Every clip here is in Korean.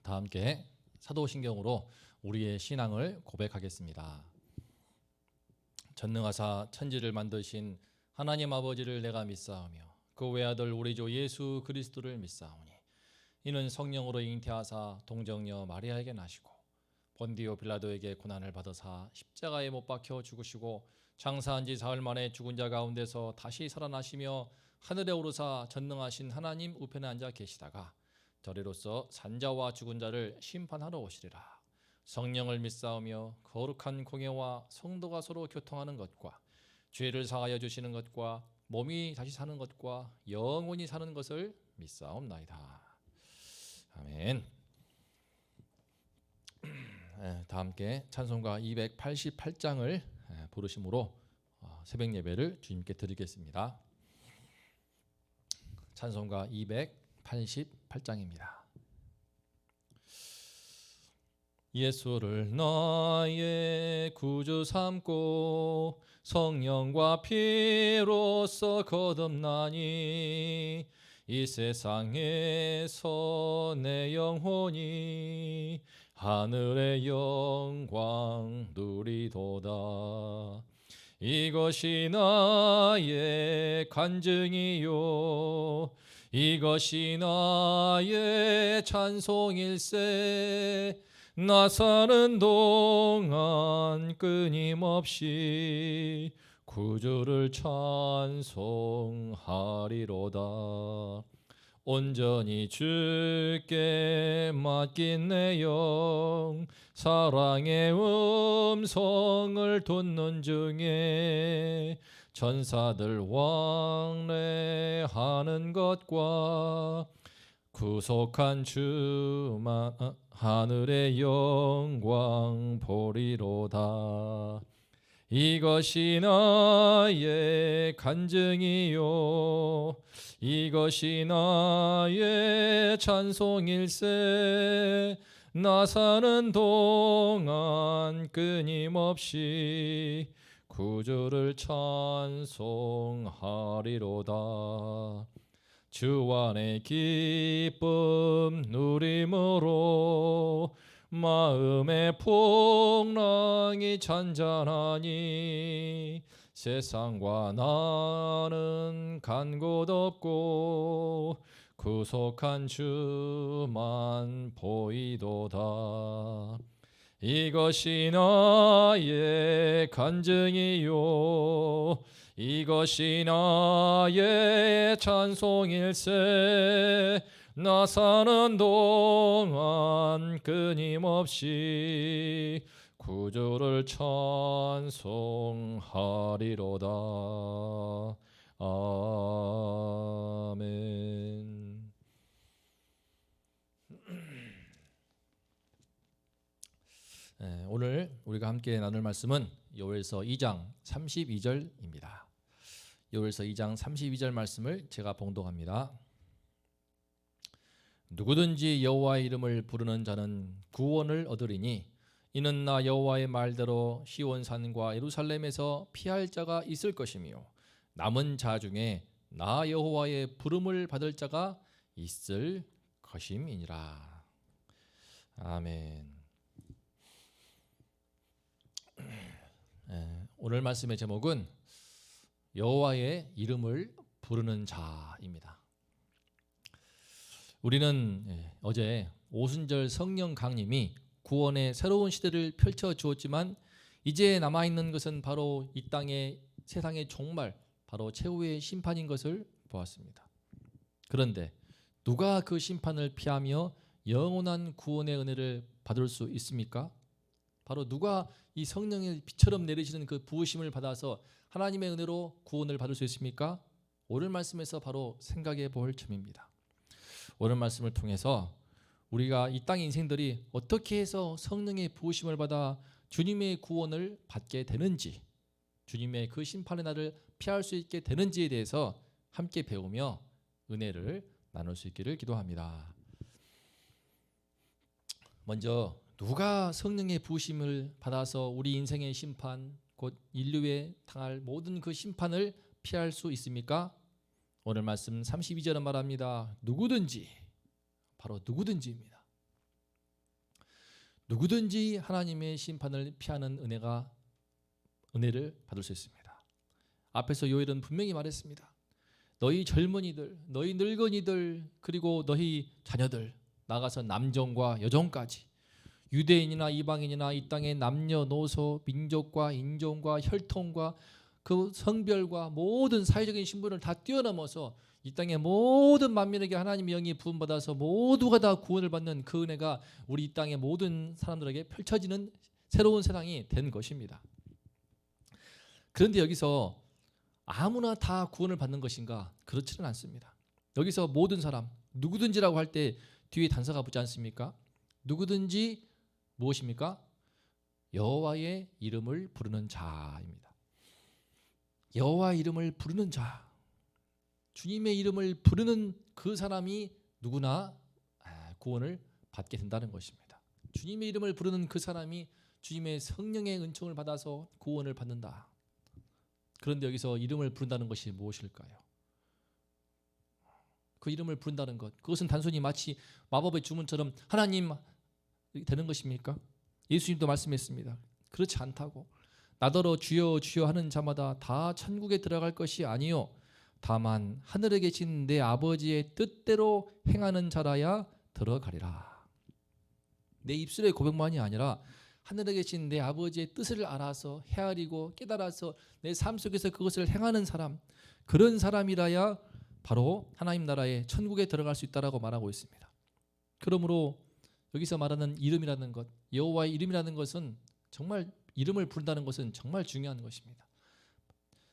다 함께 사도신경으로 우리의 신앙을 고백하겠습니다. 전능하사 천지를 만드신 하나님 아버지를 내가 믿사오며 그 외아들 우리 주 예수 그리스도를 믿사오니 이는 성령으로 잉태하사 동정녀 마리아에게 나시고 본디오 빌라도에게 고난을 받으사 십자가에 못 박혀 죽으시고 장사한 지 사흘 만에 죽은 자 가운데서 다시 살아나시며 하늘에 오르사 전능하신 하나님 우편에 앉아 계시다가 저리로서 산자와 죽은 자를 심판하러 오시리라. 성령을 믿사오며 거룩한 공예와 성도가 서로 교통하는 것과 죄를 사하여 주시는 것과 몸이 다시 사는 것과 영원히 사는 것을 믿사옵나이다. 아멘. 다 함께 찬송가 288장을 부르심으로 새벽 예배를 주님께 드리겠습니다. 찬송가 288장입니다. 예수를 나의 구주 삼고 성령과 피로써 거듭나니 이 세상에서 내 영혼이 하늘의 영광 누리도다. 이것이 나의 간증이요 이것이 나의 찬송일세. 나 사는 동안 끊임없이 구주를 찬송하리로다. 온전히 주께 맡긴 내 영 사랑의 음성을 듣는 중에 천사들 왕래하는 것과 구속한 주만 하늘의 영광 보리로다. 이것이 나의 간증이요 이것이 나의 찬송일세. 나 사는 동안 끊임없이 구주를 찬송하리로다. 주 안의 기쁨 누림으로 마음의 풍랑이 잔잔하니 세상과 나는 간 곳 없고 구속한 주만 보이도다. 이것이 나의 간증이요 이것이 나의 찬송일세. 나 사는 동안 끊임없이 구주를 찬송하리로다. 아멘. 오늘 우리가 함께 나눌 말씀은 요엘서 2장 32절입니다. 요엘서 2장 32절 말씀을 제가 봉독합니다. 누구든지 여호와의 이름을 부르는 자는 구원을 얻으리니 이는 나 여호와의 말대로 시온산과 예루살렘에서 피할 자가 있을 것이며 남은 자 중에 나 여호와의 부름을 받을 자가 있을 것임이니라. 아멘. 오늘 말씀의 제목은 여호와의 이름을 부르는 자입니다. 우리는 어제 오순절 성령 강림이 구원의 새로운 시대를 펼쳐 주었지만 이제 남아있는 것은 바로 이 땅의 세상의 종말, 바로 최후의 심판인 것을 보았습니다. 그런데 누가 그 심판을 피하며 영원한 구원의 은혜를 받을 수 있습니까? 바로 누가 이 성령의 비처럼 내리시는 그 부으심을 받아서 하나님의 은혜로 구원을 받을 수 있습니까? 오늘 말씀에서 바로 생각해 볼 점입니다. 오늘 말씀을 통해서 우리가 이 땅의 인생들이 어떻게 해서 성령의 부으심을 받아 주님의 구원을 받게 되는지, 주님의 그 심판의 날을 피할 수 있게 되는지에 대해서 함께 배우며 은혜를 나눌 수 있기를 기도합니다. 먼저 누가 성령의 부으심을 받아서 우리 인생의 심판, 곧 인류에 당할 모든 그 심판을 피할 수 있습니까? 오늘 말씀 32절은 말합니다. 누구든지, 바로 누구든지입니다. 누구든지 하나님의 심판을 피하는 은혜를 받을 수 있습니다. 앞에서 요엘은 분명히 말했습니다. 너희 젊은이들, 너희 늙은이들, 그리고 너희 자녀들, 나가서 남종과 여종까지, 유대인이나 이방인이나 이 땅의 남녀노소, 민족과 인종과 혈통과 그 성별과 모든 사회적인 신분을 다 뛰어넘어서 이 땅의 모든 만민에게 하나님의 영이 부음받아서 모두가 다 구원을 받는 그 은혜가 우리 이 땅의 모든 사람들에게 펼쳐지는 새로운 세상이 된 것입니다. 그런데 여기서 아무나 다 구원을 받는 것인가? 그렇지는 않습니다. 여기서 모든 사람, 누구든지라고 할 때 뒤에 단서가 붙지 않습니까? 누구든지 무엇입니까? 여호와의 이름을 부르는 자입니다. 여호와 이름을 부르는 자, 주님의 이름을 부르는 그 사람이 누구나 구원을 받게 된다는 것입니다. 주님의 이름을 부르는 그 사람이 주님의 성령의 은총을 받아서 구원을 받는다. 그런데 여기서 이름을 부른다는 것이 무엇일까요? 그 이름을 부른다는 것, 그것은 단순히 마치 마법의 주문처럼 하나님 되는 것입니까? 예수님도 말씀했습니다. 그렇지 않다고. 나더러 주여 주여 하는 자마다 다 천국에 들어갈 것이 아니요 다만 하늘에 계신 내 아버지의 뜻대로 행하는 자라야 들어가리라. 내 입술의 고백만이 아니라 하늘에 계신 내 아버지의 뜻을 알아서 헤아리고 깨달아서 내 삶 속에서 그것을 행하는 사람, 그런 사람이라야 바로 하나님 나라의 천국에 들어갈 수 있다라고 말하고 있습니다. 그러므로 여기서 말하는 이름이라는 것, 여호와의 이름이라는 것은 정말 이름을 부른다는 것은 정말 중요한 것입니다.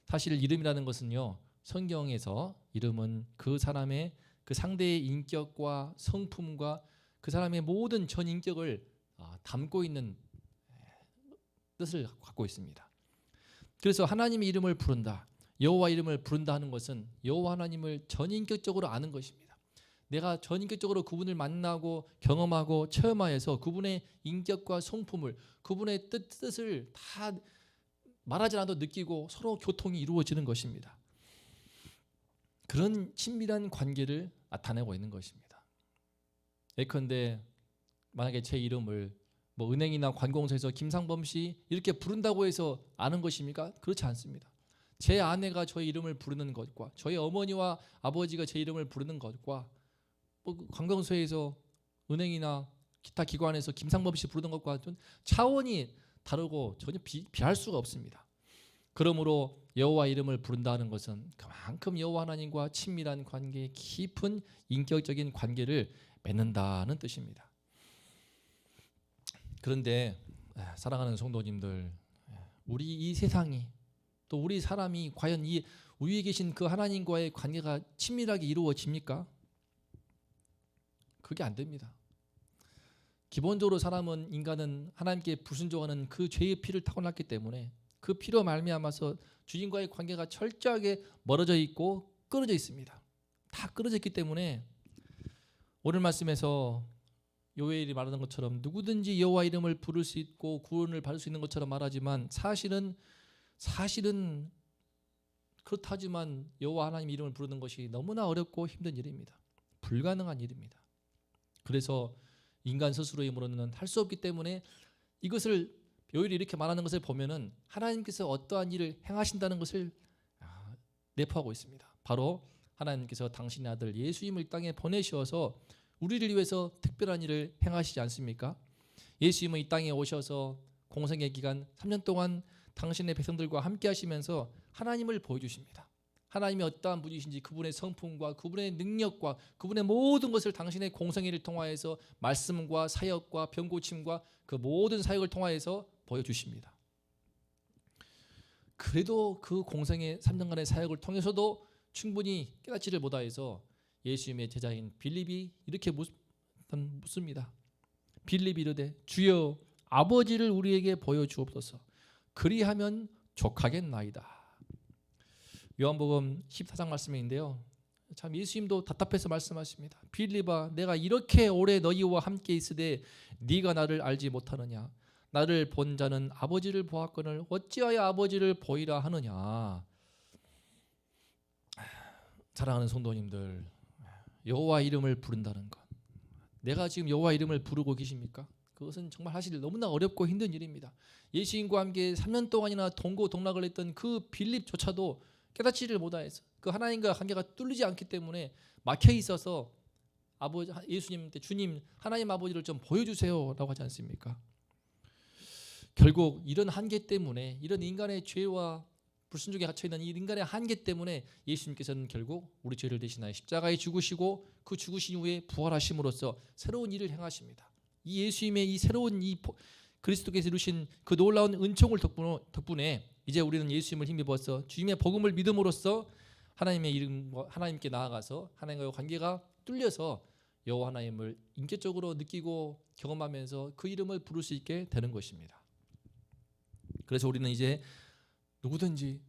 사실 이름이라는 것은요, 성경에서 이름은 그 사람의 그 상대의 인격과 성품과 그 사람의 모든 전 인격을 담고 있는 뜻을 갖고 있습니다. 그래서 하나님의 이름을 부른다, 여호와 이름을 부른다 하는 것은 여호와 하나님을 전인격적으로 아는 것입니다. 내가 전인격적으로 그분을 만나고 경험하고 체험하여서 그분의 인격과 성품을, 그분의 뜻을 다 말하지 않아도 느끼고 서로 교통이 이루어지는 것입니다. 그런 친밀한 관계를 나타내고 있는 것입니다. 예컨대 만약에 제 이름을 은행이나 관공서에서 김상범 씨 이렇게 부른다고 해서 아는 것입니까? 그렇지 않습니다. 제 아내가 저의 이름을 부르는 것과 저희 어머니와 아버지가 제 이름을 부르는 것과 관공서에서 은행이나 기타 기관에서 김상범 씨 부르는 것과 좀 차원이 다르고 전혀 비할 수가 없습니다. 그러므로 여호와 이름을 부른다는 것은 그만큼 여호와 하나님과 친밀한 관계, 깊은 인격적인 관계를 맺는다는 뜻입니다. 그런데 사랑하는 성도님들, 우리 이 세상이 또 우리 사람이 과연 이 위에 계신 그 하나님과의 관계가 친밀하게 이루어집니까? 그게 안 됩니다. 기본적으로 인간은 하나님께 불순종하는 그 죄의 피를 타고났기 때문에 그 피로 말미암아서 주님과의 관계가 철저하게 멀어져 있고 끊어져 있습니다. 다 끊어져 있기 때문에 오늘 말씀에서 요엘이 말하는 것처럼 누구든지 여호와 이름을 부를 수 있고 구원을 받을 수 있는 것처럼 말하지만 사실은 그렇다지만 여호와 하나님 이름을 부르는 것이 너무나 어렵고 힘든 일입니다. 불가능한 일입니다. 그래서 인간 스스로의 힘으로는 할 수 없기 때문에 이것을 요일이 이렇게 말하는 것을 보면은 하나님께서 어떠한 일을 행하신다는 것을 내포하고 있습니다. 바로 하나님께서 당신의 아들 예수님을 이 땅에 보내셔서 우리를 위해서 특별한 일을 행하시지 않습니까? 예수님은 이 땅에 오셔서 공생의 기간 3년 동안 당신의 백성들과 함께 하시면서 하나님을 보여주십니다. 하나님이 어떠한 분이신지, 그분의 성품과 그분의 능력과 그분의 모든 것을 당신의 공생애를 통하여서 말씀과 사역과 병고침과 그 모든 사역을 통하여서 보여주십니다. 그래도 그 공생애 3년간의 사역을 통해서도 충분히 깨닫지를 못하여서 예수님의 제자인 빌립이 이렇게 묻습니다. 빌립이 이르되 주여 아버지를 우리에게 보여주옵소서. 그리하면 족하겠나이다. 요한복음 14장 말씀인데요, 참 예수님도 답답해서 말씀하십니다. 빌립아, 내가 이렇게 오래 너희와 함께 있으되 네가 나를 알지 못하느냐? 나를 본 자는 아버지를 보았거늘 어찌하여 아버지를 보이라 하느냐? 사랑하는 성도님들, 여호와 이름을 부른다는 것, 내가 지금 여호와 이름을 부르고 계십니까? 그것은 정말 사실 너무나 어렵고 힘든 일입니다. 예수님과 함께 3년 동안이나 동고동락을 했던 그 빌립조차도 깨닫지를 못하였어. 그 하나님과 관계가 뚫리지 않기 때문에 막혀 있어서 아버지 예수님한테 주님 하나님 아버지를 좀 보여주세요라고 하지 않습니까? 결국 이런 한계 때문에 이런 인간의 죄와 불순종에 갇혀 있는 이 인간의 한계 때문에 예수님께서는 결국 우리 죄를 대신하여 십자가에 죽으시고 그 죽으신 후에 부활하심으로써 새로운 일을 행하십니다. 이 예수님의 이 새로운 이 그리스도께서 이루신 그 놀라운 은총을 덕분에 이제 우리는 예수님을 힘입어서 주님의 복음을 믿음으로써 하나님의 이름과 하나님께 나아가서 하나님과의 관계가 뚫려서 여호와 하나님을 인격적으로 느끼고 경험하면서 그 이름을 부를 수 있게 되는 것입니다. 그래서 우리는 이제 누구든지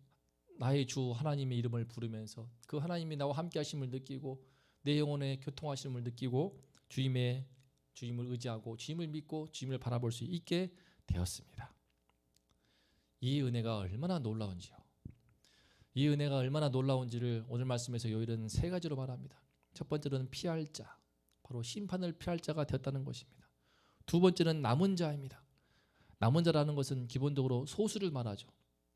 나의 주 하나님의 이름을 부르면서 그 하나님이 나와 함께 하심을 느끼고 내 영혼의 교통하심을 느끼고 주님을 의지하고 주님을 믿고 주님을 바라볼 수 있게 되었습니다. 이 은혜가 얼마나 놀라운지요. 이 은혜가 얼마나 놀라운지를 오늘 말씀에서 요일은 세 가지로 말합니다. 첫 번째는 피할 자, 바로 심판을 피할 자가 되었다는 것입니다. 두 번째는 남은 자입니다. 남은 자라는 것은 기본적으로 소수를 말하죠.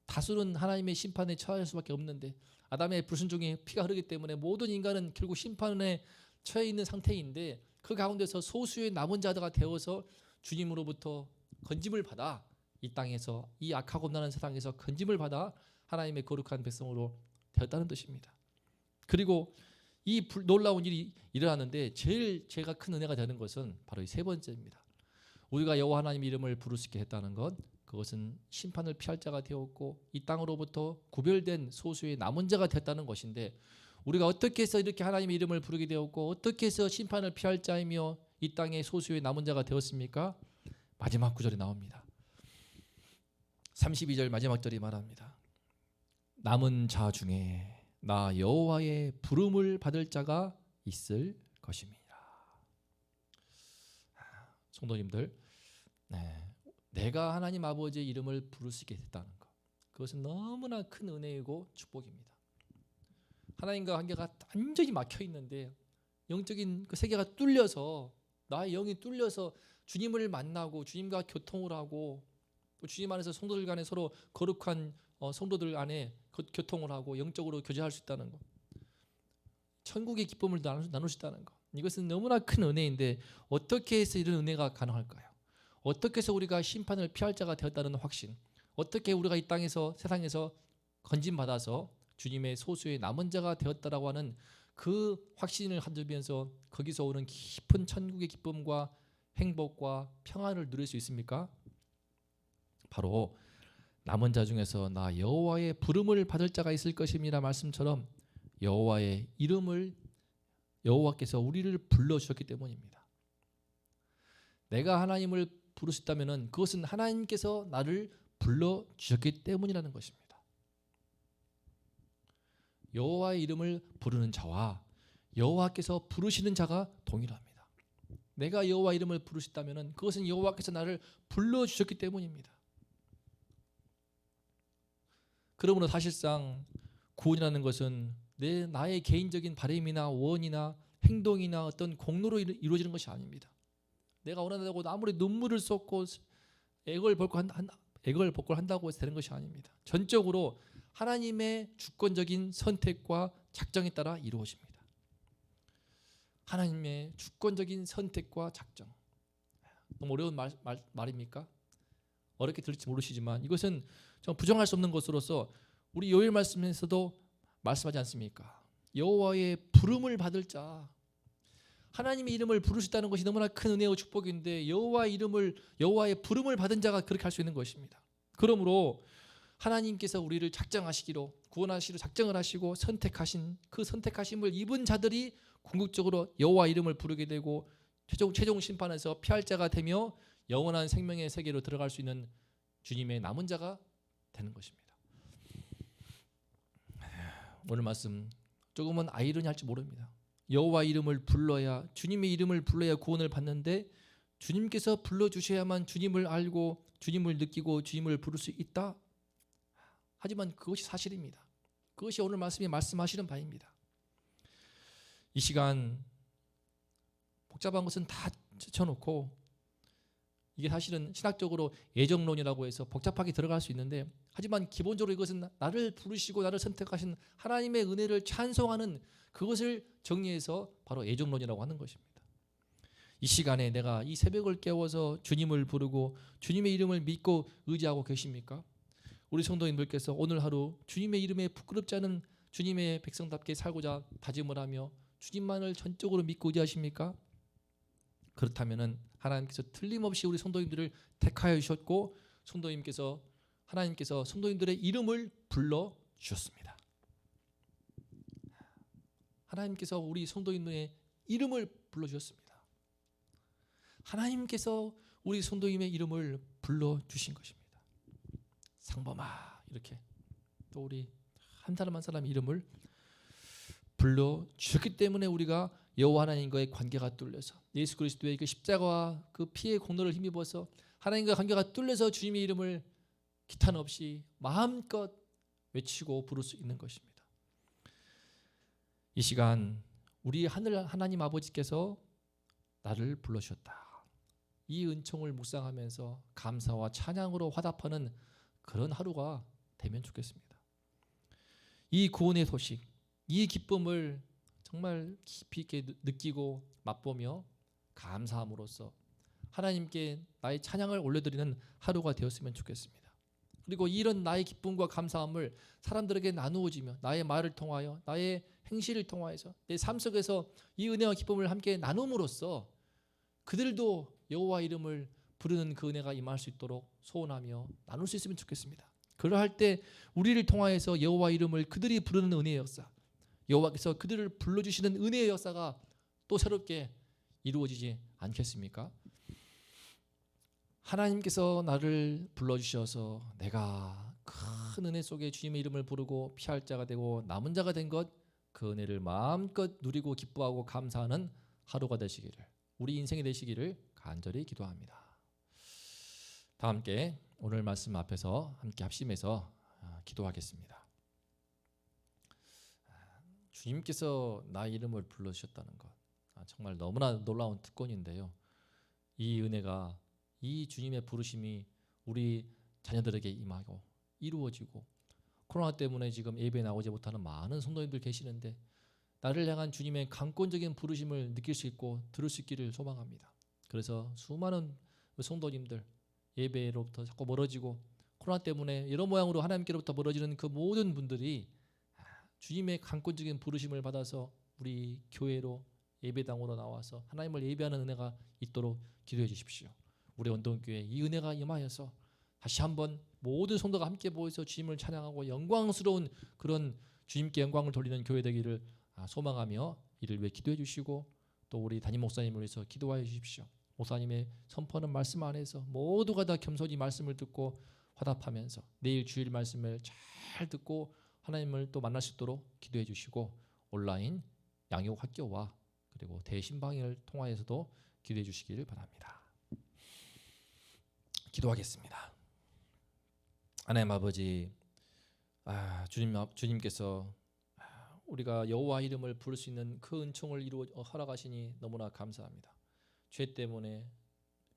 다수는 하나님의 심판에 처할 수밖에 없는데 아담의 불순종에 피가 흐르기 때문에 모든 인간은 결국 심판에 처해 있는 상태인데 그 가운데서 소수의 남은 자가 되어서 주님으로부터 건짐을 받아 이 땅에서 이 악하고 음란한 세상에서 건짐을 받아 하나님의 거룩한 백성으로 되었다는 뜻입니다. 그리고 이 놀라운 일이 일어나는데 제일 제가 큰 은혜가 되는 것은 바로 이 세 번째입니다. 우리가 여호와 하나님 이름을 부를 수 있게 했다는 것, 그것은 심판을 피할 자가 되었고 이 땅으로부터 구별된 소수의 남은 자가 됐다는 것인데 우리가 어떻게 해서 이렇게 하나님의 이름을 부르게 되었고 어떻게 해서 심판을 피할 자이며 이 땅의 소수의 남은 자가 되었습니까? 마지막 구절에 나옵니다. 32절 마지막 절이 말합니다. 남은 자 중에 나 여호와의 부름을 받을 자가 있을 것입니다. 성도님들, 내가 하나님 아버지의 이름을 부를 수 있게 됐다는 것, 그것은 너무나 큰 은혜이고 축복입니다. 하나님과 관계가 완전히 막혀 있는데 영적인 그 세계가 뚫려서 나의 영이 뚫려서 주님을 만나고 주님과 교통을 하고 또 주님 안에서 성도들 간에 서로 거룩한 성도들 안에 교통을 하고 영적으로 교제할 수 있다는 것, 천국의 기쁨을 나눌 수 있다는 것, 이것은 너무나 큰 은혜인데 어떻게 해서 이런 은혜가 가능할까요? 어떻게 해서 우리가 심판을 피할 자가 되었다는 확신, 어떻게 우리가 이 땅에서 세상에서 건짐받아서 주님의 소수의 남은 자가 되었다라고 하는 그 확신을 가지면서 거기서 오는 깊은 천국의 기쁨과 행복과 평안을 누릴 수 있습니까? 바로 남은 자 중에서 나 여호와의 부름을 받을 자가 있을 것임이라 말씀처럼 여호와의 이름을 여호와께서 우리를 불러주셨기 때문입니다. 내가 하나님을 부를 수 있다면 그것은 하나님께서 나를 불러주셨기 때문이라는 것입니다. 여호와의 이름을 부르는 자와 여호와께서 부르시는 자가 동일합니다. 내가 여호와 이름을 부를 수 있다면 그것은 여호와께서 나를 불러주셨기 때문입니다. 그러므로 사실상 구원이라는 것은 나의 개인적인 바람이나 원이나 행동이나 어떤 공로로 이루어지는 것이 아닙니다. 내가 원한다고 아무리 눈물을 쏟고 액을 벗고 한다고 해서 되는 것이 아닙니다. 전적으로 하나님의 주권적인 선택과 작정에 따라 이루어집니다. 하나님의 주권적인 선택과 작정. 너무 어려운 말입니까? 어렵게 들릴지 모르시지만 이것은 좀 부정할 수 없는 것으로서 우리 요일 말씀에서도 말씀하지 않습니까? 여호와의 부름을 받을 자, 하나님의 이름을 부를 수 있다는 것이 너무나 큰 은혜와 축복인데 여호와의 부름을 받은 자가 그렇게 할 수 있는 것입니다. 그러므로 하나님께서 우리를 작정하시기로 구원하시기로 작정을 하시고 선택하신 그 선택하심을 입은 자들이 궁극적으로 여호와 이름을 부르게 되고 최종 심판에서 피할 자가 되며 영원한 생명의 세계로 들어갈 수 있는 주님의 남은 자가 되는 것입니다. 오늘 말씀 조금은 아이러니할지 모릅니다. 여호와 이름을 불러야 주님의 이름을 불러야 구원을 받는데 주님께서 불러주셔야만 주님을 알고 주님을 느끼고 주님을 부를 수 있다. 하지만 그것이 사실입니다. 그것이 오늘 말씀이 말씀하시는 바입니다. 이 시간 복잡한 것은 다 제쳐놓고 이게 사실은 신학적으로 애정론이라고 해서 복잡하게 들어갈 수 있는데, 하지만 기본적으로 이것은 나를 부르시고 나를 선택하신 하나님의 은혜를 찬송하는 그것을 정리해서 바로 애정론이라고 하는 것입니다. 이 시간에 내가 이 새벽을 깨워서 주님을 부르고 주님의 이름을 믿고 의지하고 계십니까? 우리 성도님들께서 오늘 하루 주님의 이름에 부끄럽지 않은 주님의 백성답게 살고자 다짐을 하며 주님만을 전적으로 믿고 의지하십니까? 그렇다면은 하나님께서 틀림없이 우리 성도님들을 택하여 주셨고, 하나님께서 성도님들의 이름을 불러 주셨습니다. 하나님께서 우리 성도님의 이름을 불러 주셨습니다. 하나님께서 우리 성도님의 이름을 불러 주신 것입니다. 상범아, 이렇게 또 우리 한 사람 한 사람 이름을 불러 주셨기 때문에 우리가 여호와 하나님과의 관계가 뚫려서 예수 그리스도의 그 십자가와 그 피의 공로를 힘입어서 하나님과 관계가 뚫려서 주님의 이름을 기탄 없이 마음껏 외치고 부를 수 있는 것입니다. 이 시간 우리 하늘 하나님 아버지께서 나를 불러주셨다. 이 은총을 묵상하면서 감사와 찬양으로 화답하는 그런 하루가 되면 좋겠습니다. 이 구원의 소식, 이 기쁨을 정말 깊이 있게 느끼고 맛보며 감사함으로써 하나님께 나의 찬양을 올려드리는 하루가 되었으면 좋겠습니다. 그리고 이런 나의 기쁨과 감사함을 사람들에게 나누어지며 나의 말을 통하여 나의 행실을 통하여서 내 삶 속에서 이 은혜와 기쁨을 함께 나눔으로써 그들도 여호와 이름을 부르는 그 은혜가 임할 수 있도록 소원하며 나눌 수 있으면 좋겠습니다. 그러할 때 우리를 통하여서 여호와 이름을 그들이 부르는 은혜의 역사, 여호와께서 그들을 불러주시는 은혜의 역사가 또 새롭게 이루어지지 않겠습니까? 하나님께서 나를 불러주셔서 내가 큰 은혜 속에 주님의 이름을 부르고 피할 자가 되고 남은 자가 된 것, 그 은혜를 마음껏 누리고 기뻐하고 감사하는 하루가 되시기를, 우리 인생이 되시기를 간절히 기도합니다. 다 함께 오늘 말씀 앞에서 함께 합심해서 기도하겠습니다. 주님께서 나의 이름을 불러주셨다는 것, 정말 너무나 놀라운 특권인데요. 이 은혜가, 이 주님의 부르심이 우리 자녀들에게 임하고 이루어지고, 코로나 때문에 지금 예배에 나오지 못하는 많은 성도님들 계시는데 나를 향한 주님의 강권적인 부르심을 느낄 수 있고 들을 수 있기를 소망합니다. 그래서 수많은 성도님들 예배로부터 자꾸 멀어지고 코로나 때문에 여러 모양으로 하나님께로부터 멀어지는 그 모든 분들이 주님의 강권적인 부르심을 받아서 우리 교회로 예배당으로 나와서 하나님을 예배하는 은혜가 있도록 기도해 주십시오. 우리 원동교회 이 은혜가 임하여서 다시 한번 모든 성도가 함께 모여서 주님을 찬양하고 영광스러운 그런 주님께 영광을 돌리는 교회 되기를 소망하며 이를 위해 기도해 주시고, 또 우리 담임 목사님을 위해서 기도하여 주십시오. 목사님의 선포하는 말씀 안에서 모두가 다 겸손히 말씀을 듣고 화답하면서 내일 주일 말씀을 잘 듣고 하나님을 또 만날 수 있도록 기도해 주시고, 온라인 양육 학교와 그리고 대신방을 통하여서도 기도해 주시기를 바랍니다. 기도하겠습니다. 하나님 아버지, 주님께서 우리가 여호와 이름을 부를 수 있는 그 은총을 허락하시니 너무나 감사합니다. 죄 때문에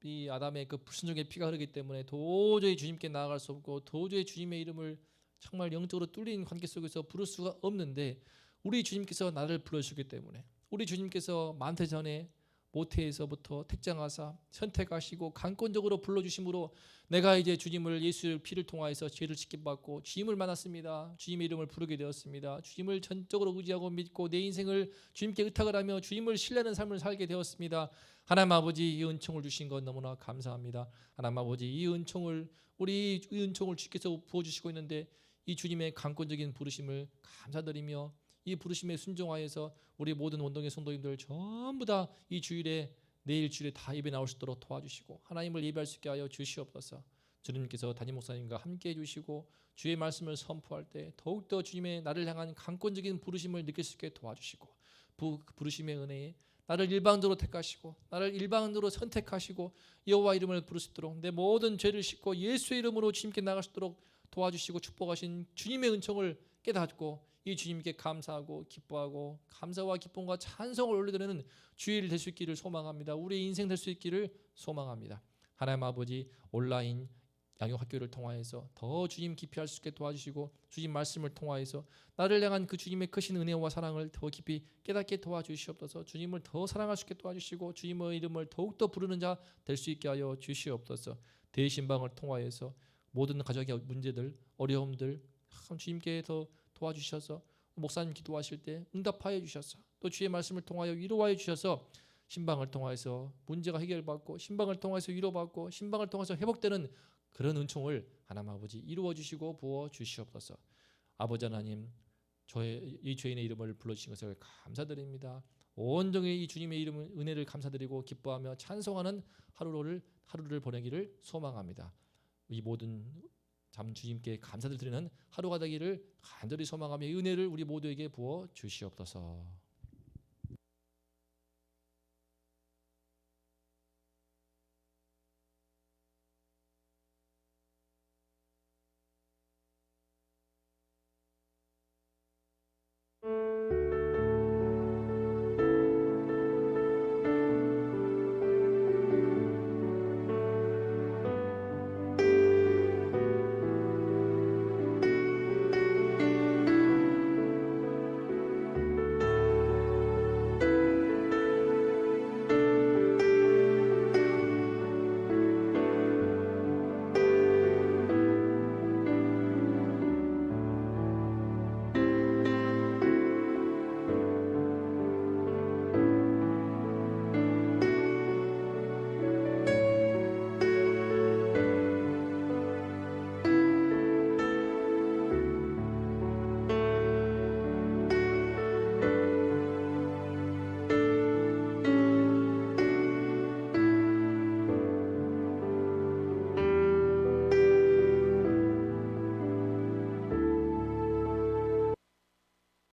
이 아담의 그 불순종의 피가 흐르기 때문에 도저히 주님께 나아갈 수 없고 도저히 주님의 이름을 정말 영적으로 뚫린 관계 속에서 부를 수가 없는데, 우리 주님께서 나를 불러주셨기 때문에, 우리 주님께서 만태전에 모태에서부터 택장하사 선택하시고 강권적으로 불러주심으로 내가 이제 주님을, 예수의 피를 통하여서 죄를 씻김받고 주님을 만났습니다. 주님의 이름을 부르게 되었습니다. 주님을 전적으로 의지하고 믿고 내 인생을 주님께 의탁을 하며 주님을 신뢰하는 삶을 살게 되었습니다. 하나님 아버지, 이 은총을 주신 것 너무나 감사합니다. 하나님 아버지, 이 은총을 주께서 부어주시고 있는데 이 주님의 강권적인 부르심을 감사드리며 이 부르심에 순종하여서 우리 모든 원동의 성도님들 전부 다 이 주일에, 내일 주일에 다 예배 나올 수 있도록 도와주시고 하나님을 예배할 수 있게 하여 주시옵소서. 주님께서 담임 목사님과 함께 해주시고 주의 말씀을 선포할 때 더욱더 주님의 나를 향한 강권적인 부르심을 느낄 수 있게 도와주시고, 부르심의 은혜에 나를 일방적으로 택하시고 나를 일방적으로 선택하시고 여호와 이름을 부를 수 있도록 내 모든 죄를 씻고 예수의 이름으로 주님께 나갈 수 있도록 도와주시고 축복하신 주님의 은총을 깨닫고 이 주님께 감사하고 기뻐하고 감사와 기쁨과 찬송을 올려드리는 주일 될 수 있기를 소망합니다. 우리의 인생 될 수 있기를 소망합니다. 하나님 아버지 온라인 양육학교를 통하여서 더 주님 깊이 알 수 있게 도와주시고 주님 말씀을 통하여서 나를 향한 그 주님의 크신 은혜와 사랑을 더 깊이 깨닫게 도와주시옵소서. 주님을 더 사랑할 수 있게 도와주시고 주님의 이름을 더욱더 부르는 자 될 수 있게 하여 주시옵소서. 대신방을 통하여서 모든 가족의 문제들 어려움들 참 주님께 더 도와주셔서 목사님 기도하실 때 응답하여 주셔서 또 주의 말씀을 통하여 위로하여 주셔서 신방을 통하여서 문제가 해결받고 신방을 통해서 위로받고 신방을 통해서 회복되는 그런 은총을 하나님 아버지 이루어 주시고 부어 주시옵소서. 아버지 하나님, 저의 이 죄인의 이름을 불러주신 것을 감사드립니다. 온종일 이 주님의 이름 은혜를 감사드리고 기뻐하며 찬송하는 하루를 보내기를 소망합니다. 이 모든 참 주님께 감사를 드리는 하루가 되기를 간절히 소망하며 은혜를 우리 모두에게 부어 주시옵소서.